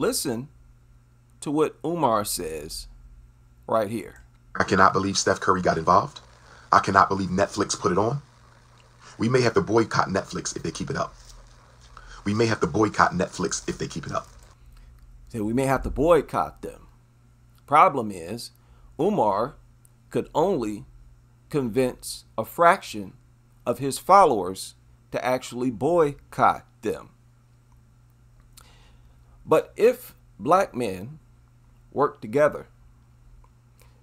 Listen to what Umar says right here. I cannot believe Steph Curry got involved. I cannot believe Netflix put it on. We may have to boycott Netflix if they keep it up. We may have to boycott Netflix if they keep it up. So we may have to boycott them. Problem is, Umar could only convince a fraction of his followers to actually boycott them. But if black men work together,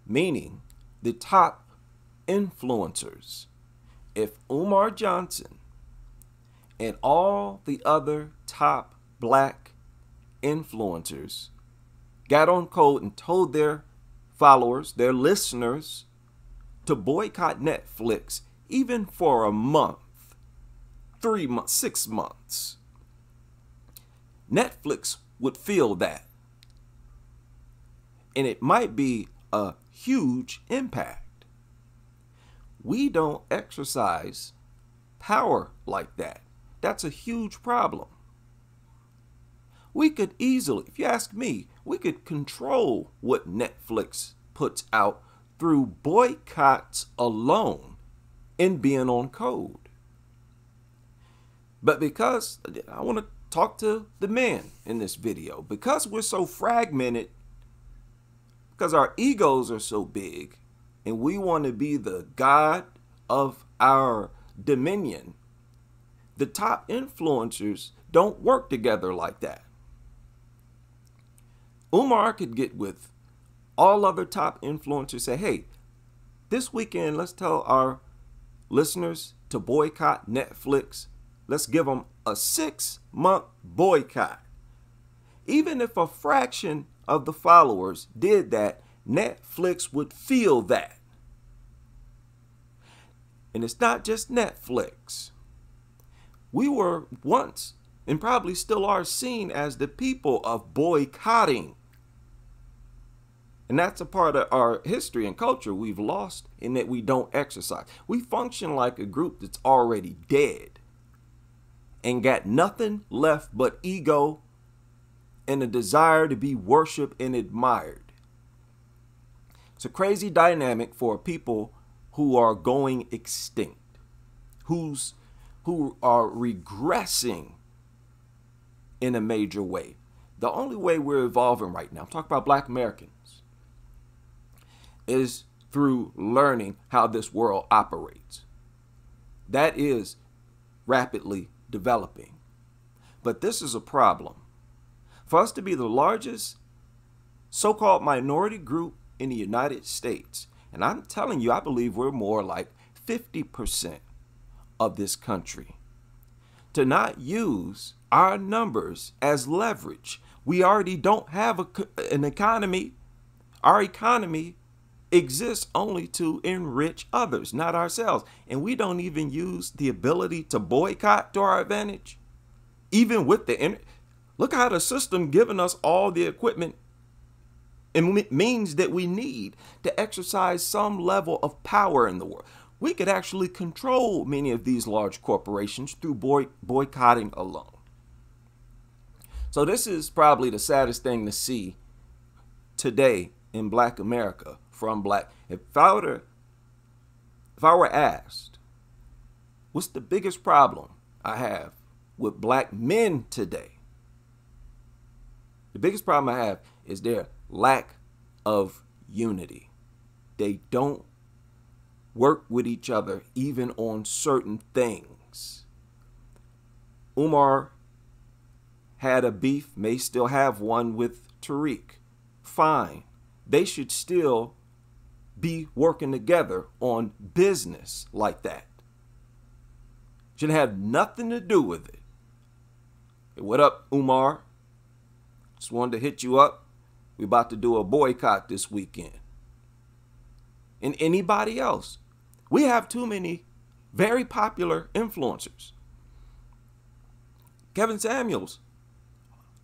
meaning the top influencers, if Umar Johnson and all the other top black influencers got on code and told their followers, their listeners, to boycott Netflix even for a month, 3 months, 6 months, Netflix would feel that. And it might be a huge impact. We don't exercise power like that. That's a huge problem. We could easily, if you ask me, we could control what Netflix puts out through boycotts alone and being on code. But because I want to talk to the men in this video, because we're so fragmented, because our egos are so big, and we want to be the god of our dominion, the top influencers don't work together like that. Umar could get with all other top influencers, say, hey, this weekend, let's tell our listeners to boycott Netflix. Let's give them a 6-month boycott. Even if a fraction of the followers did that, Netflix would feel that. And it's not just Netflix. We were once, and probably still are, seen as the people of boycotting. And that's a part of our history and culture we've lost in that we don't exercise. We function like a group that's already dead and got nothing left but ego and a desire to be worshiped and admired. It's a crazy dynamic for people who are going extinct, who are regressing in a major way. The only way we're evolving right now, I'm talking about black Americans, is through learning how this world operates. That is rapidly developing. But this is a problem. For us to be the largest so-called minority group in the United States, and I'm telling you, I believe we're more like 50% of this country, to not use our numbers as leverage. We already don't have an economy. Our economy exists only to enrich others, not ourselves. And we don't even use the ability to boycott to our advantage. Even with look how the system giving us all the equipment and means that we need to exercise some level of power in the world. We could actually control many of these large corporations through boycotting alone. So this is probably the saddest thing to see today in black America from black. If I were asked, what's the biggest problem I have with black men today? The biggest problem I have is their lack of unity. They don't work with each other even on certain things. Umar had a beef, may still have one with Tariq. Fine. They should still be working together on business like that. Should have nothing to do with it. Hey, what up, Umar? Just wanted to hit you up. We about to do a boycott this weekend. And anybody else. We have too many very popular influencers. Kevin Samuels,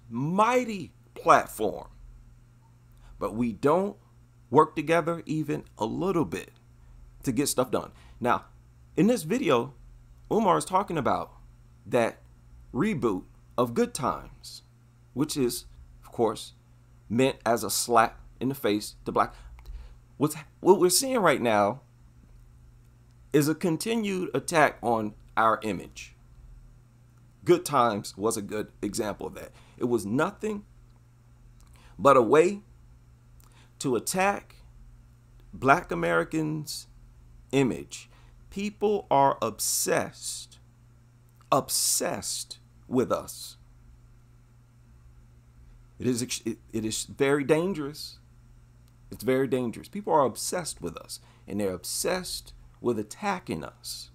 mighty platform. But we don't work together even a little bit to get stuff done. Now, in this video, Umar is talking about that reboot of Good Times, which is, of course, meant as a slap in the face to black. What we're seeing right now is a continued attack on our image. Good Times was a good example of that. It was nothing but a way to attack Black Americans' image. People are obsessed with us. It is very dangerous. It's very dangerous. People are obsessed with us, and they're obsessed with attacking us.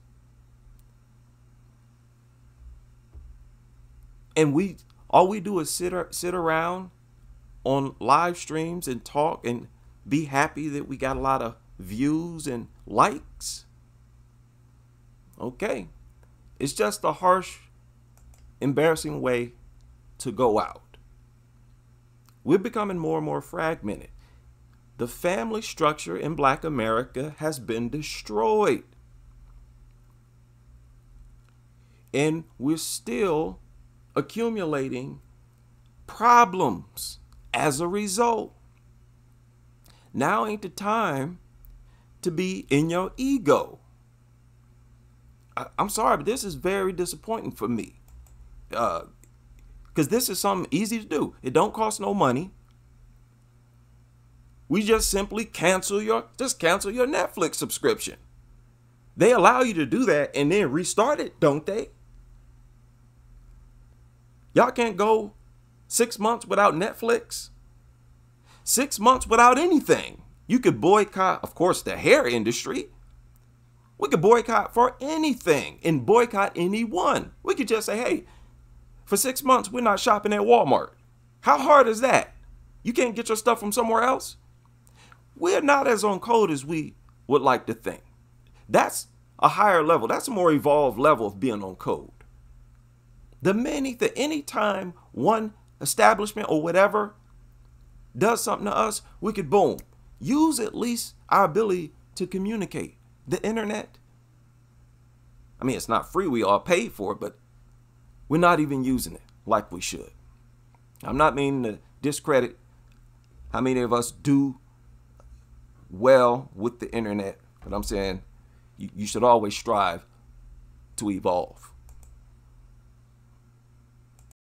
And all we do is sit around on live streams and talk and be happy that we got a lot of views and likes. Okay. It's just a harsh, embarrassing way to go out. We're becoming more and more fragmented. The family structure in Black America has been destroyed. And we're still accumulating problems as a result. Now ain't the time to be in your ego. I'm sorry, but this is very disappointing for me. Because this is something easy to do. It don't cost no money. We just simply cancel your Netflix subscription. They allow you to do that and then restart it, don't they? Y'all can't go 6 months without Netflix. 6 months without anything. You could boycott, of course, the hair industry. We could boycott for anything and boycott anyone. We could just say, hey, for 6 months, we're not shopping at Walmart. How hard is that? You can't get your stuff from somewhere else? We're not as on code as we would like to think. That's a higher level. That's a more evolved level of being on code. Anytime one establishment or whatever does something to us, we could boom. Use at least our ability to communicate. The internet, I mean, it's not free. We all paid for it, but we're not even using it like we should. I'm not meaning to discredit how many of us do well with the internet, but I'm saying you should always strive to evolve.